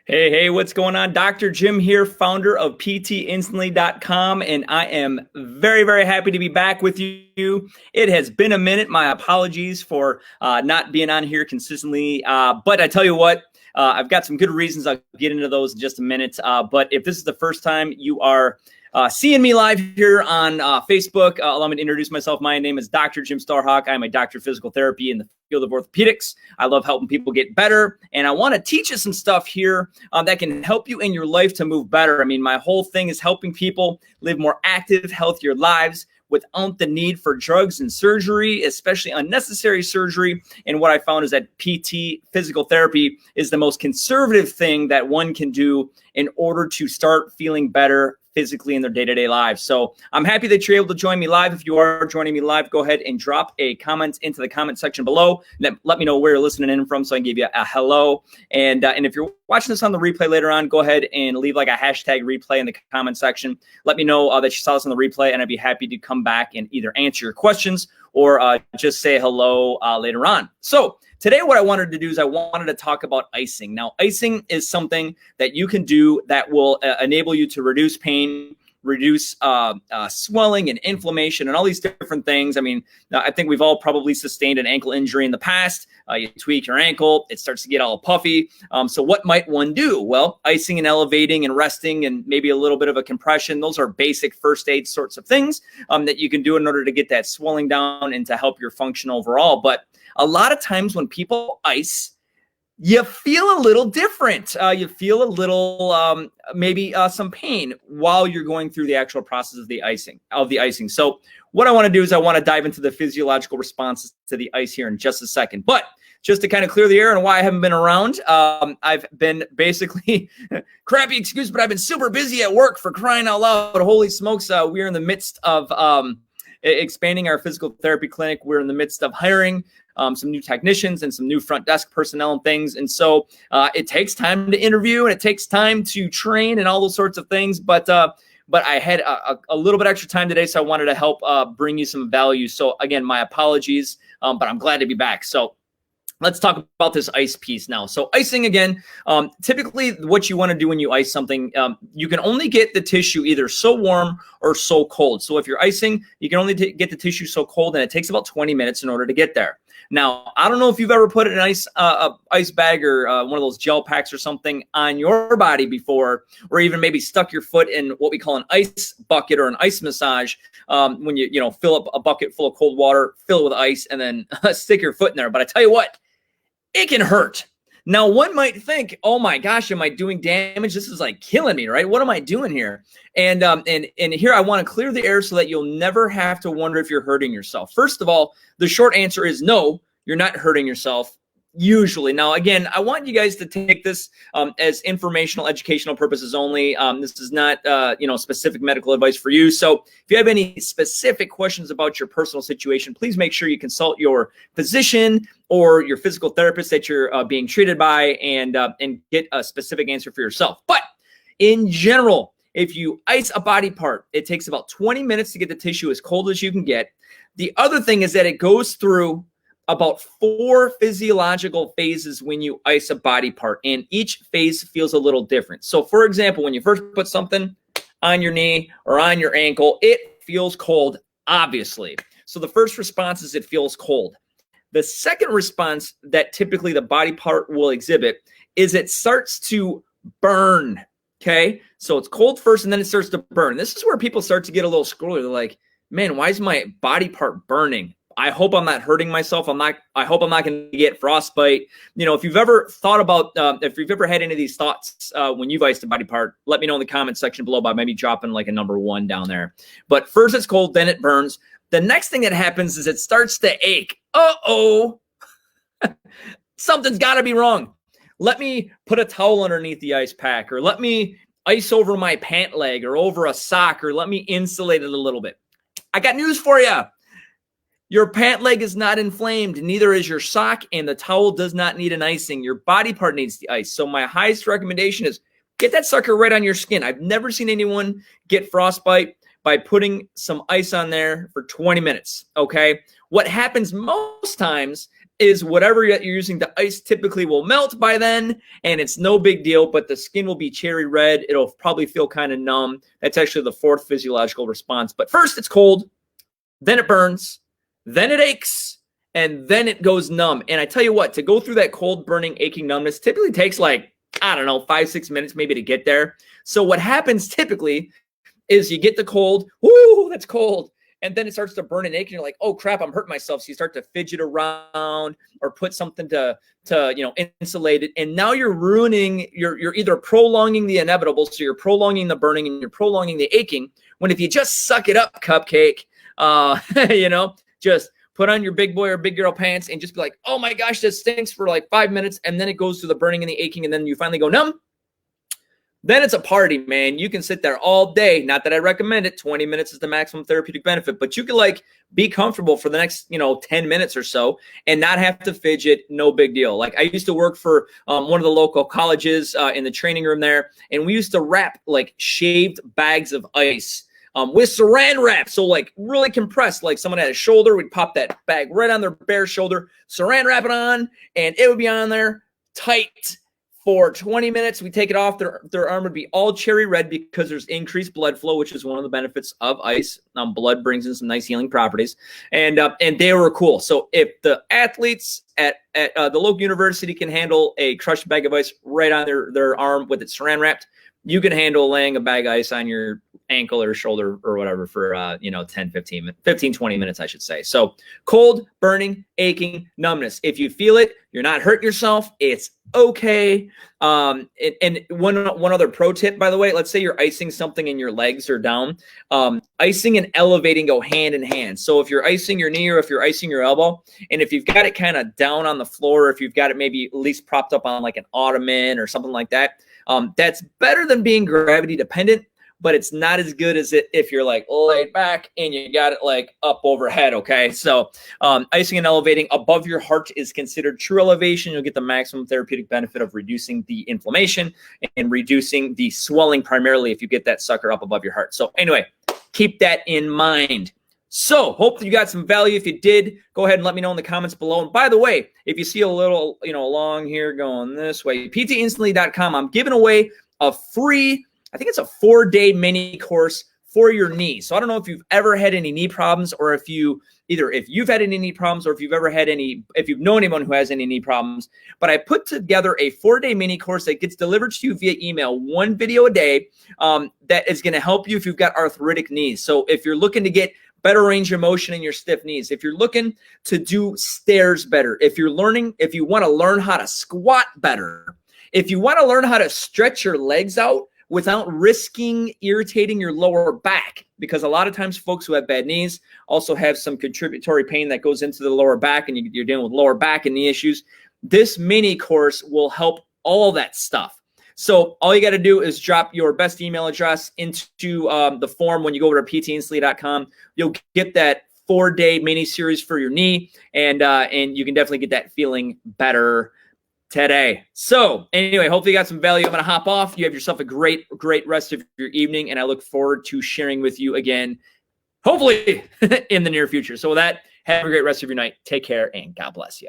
Hey, what's going on? Dr. Jim here, founder of PTinstantly.com, and I am very, very happy to be back with you. It has been a minute. My apologies for not being on here consistently, but I tell you what, I've got some good reasons. I'll get into those in just a minute. But if this is the first time you are seeing me live here on Facebook, allow me to introduce myself. My name is Dr. Jim Starhawk. I'm a doctor of physical therapy in the field of orthopedics. I love helping people get better, and I want to teach you some stuff here that can help you in your life to move better. I mean, my whole thing is helping people live more active, healthier lives without the need for drugs and surgery, especially unnecessary surgery. And what I found is that PT, physical therapy, is the most conservative thing that one can do in order to start feeling better physically in their day-to-day lives. So I'm happy that you're able to join me live. If you are joining me live, go ahead and drop a comment into the comment section below. Let me know where you're listening in from so I can give you a hello. And if you're watching this on the replay later on, go ahead and leave like a hashtag replay in the comment section. Let me know that you saw this on the replay, and I'd be happy to come back and either answer your questions or just say hello later on. So today what I wanted to do is I wanted to talk about icing. Now, icing is something that you can do that will enable you to reduce pain, reduce swelling and inflammation and all these different things. I mean, I think we've all probably sustained an ankle injury in the past. You tweak your ankle, it starts to get all puffy. So what might one do? Well, icing and elevating and resting and maybe a little bit of a compression. Those are basic first aid sorts of things that you can do in order to get that swelling down and to help your function overall. But a lot of times when people ice, you feel a little different. You feel a little, maybe some pain while you're going through the actual process of the icing. So what I want to do is I want to dive into the physiological responses to the ice here in just a second. But just to kind of clear the air and why I haven't been around, I've been basically, crappy excuse, but I've been super busy at work, for crying out loud. Holy smokes, we're in the midst of expanding our physical therapy clinic. We're in the midst of hiring some new technicians and some new front desk personnel and things. And so it takes time to interview and it takes time to train and all those sorts of things. But I had a little bit extra time today, so I wanted to help bring you some value. So again, my apologies, but I'm glad to be back. So let's talk about this ice piece now. So icing, again, typically what you want to do when you ice something, you can only get the tissue either so warm or so cold. So if you're icing, you can only get the tissue so cold, and it takes about 20 minutes in order to get there. Now, I don't know if you've ever put an ice bag or one of those gel packs or something on your body before, or even maybe stuck your foot in what we call an ice bucket or an ice massage, when you fill up a bucket full of cold water, fill it with ice, and then stick your foot in there. But I tell you what, it can hurt. Now, one might think, oh my gosh, am I doing damage? This is like killing me, right? What am I doing here? And here I want to clear the air so that you'll never have to wonder if you're hurting yourself. First of all, the short answer is no, you're not hurting yourself. Usually. Now, again, I want you guys to take this as informational, educational purposes only. This is not, specific medical advice for you. So if you have any specific questions about your personal situation, please make sure you consult your physician or your physical therapist that you're being treated by and get a specific answer for yourself. But in general, if you ice a body part, it takes about 20 minutes to get the tissue as cold as you can get. The other thing is that it goes through about 4 physiological phases when you ice a body part, and each phase feels a little different. So for example, when you first put something on your knee or on your ankle, it feels cold, obviously. So the first response is it feels cold. The second response that typically the body part will exhibit is it starts to burn. Okay, so it's cold first and then it starts to burn. This is where people start to get a little squirrely. They're like, man, why is my body part burning? I hope I'm not hurting myself. I hope I'm not going to get frostbite. If you've ever thought about, if you've ever had any of these thoughts when you've iced a body part, let me know in the comment section below by maybe dropping like a number 1 down there. But first it's cold, then it burns. The next thing that happens is it starts to ache. Uh-oh, something's got to be wrong. Let me put a towel underneath the ice pack, or let me ice over my pant leg or over a sock, or let me insulate it a little bit. I got news for you. Your pant leg is not inflamed, neither is your sock, and the towel does not need an icing. Your body part needs the ice. So my highest recommendation is get that sucker right on your skin. I've never seen anyone get frostbite by putting some ice on there for 20 minutes, okay? What happens most times is whatever you're using to ice typically will melt by then, and it's no big deal, but the skin will be cherry red. It'll probably feel kind of numb. That's actually the fourth physiological response. But first it's cold, then it burns, then it aches, and then it goes numb. And I tell you what, to go through that cold, burning, aching numbness typically takes like, I don't know, 5-6 minutes maybe to get there. So what happens typically is you get the cold, whoo, that's cold. And then it starts to burn and ache, and you're like, oh crap, I'm hurting myself. So you start to fidget around or put something to insulate it. And now you're ruining, you're either prolonging the inevitable, so you're prolonging the burning and you're prolonging the aching, when if you just suck it up, cupcake, just put on your big boy or big girl pants and just be like, oh my gosh, this stinks for like 5 minutes. And then it goes through the burning and the aching, and then you finally go numb. Then it's a party, man. You can sit there all day. Not that I recommend it. 20 minutes is the maximum therapeutic benefit, but you can like be comfortable for the next, 10 minutes or so and not have to fidget. No big deal. Like I used to work for one of the local colleges in the training room there. And we used to wrap like shaved bags of ice with saran wrap. So like really compressed, like someone had a shoulder, we'd pop that bag right on their bare shoulder, saran wrap it on, and it would be on there tight for 20 minutes. We take it off. Their arm would be all cherry red because there's increased blood flow, which is one of the benefits of ice. Blood brings in some nice healing properties, and they were cool. So if the athletes at the local university can handle a crushed bag of ice right on their arm with it saran wrapped, you can handle laying a bag of ice on your ankle or shoulder or whatever for 15, 20 minutes, I should say. So cold, burning, aching, numbness. If you feel it, you're not hurting yourself, it's okay. And one other pro tip, by the way, let's say you're icing something and your legs are down. Icing and elevating go hand in hand. So if you're icing your knee or if you're icing your elbow, and if you've got it kind of down on the floor, or if you've got it maybe at least propped up on like an ottoman or something like that, that's better than being gravity dependent, but it's not as good as it if you're like laid back and you got it like up overhead. Okay. So icing and elevating above your heart is considered true elevation. You'll get the maximum therapeutic benefit of reducing the inflammation and reducing the swelling primarily if you get that sucker up above your heart. So anyway, keep that in mind. So hope you got some value. If you did, go ahead and let me know in the comments below. And by the way, if you see a little, along here going this way, ptinstantly.com, I'm giving away a free, I think it's a 4-day mini course for your knee. So I don't know if you've ever had any knee problems, or if you've had any knee problems, or if you've known anyone who has any knee problems, but I put together a 4-day mini course that gets delivered to you via email, 1 video a day, that is going to help you if you've got arthritic knees. So if you're looking to get better range of motion in your stiff knees, if you're looking to do stairs better, if you want to learn how to squat better, if you want to learn how to stretch your legs out without risking irritating your lower back, because a lot of times folks who have bad knees also have some contributory pain that goes into the lower back, and you're dealing with lower back and knee issues, this mini course will help all that stuff. So all you got to do is drop your best email address into the form when you go over to ptinstantly.com. You'll get that 4-day mini series for your knee, and you can definitely get that feeling better today. So anyway, hopefully you got some value. I'm going to hop off. You have yourself a great rest of your evening, and I look forward to sharing with you again, hopefully in the near future. So with that, have a great rest of your night. Take care, and God bless you.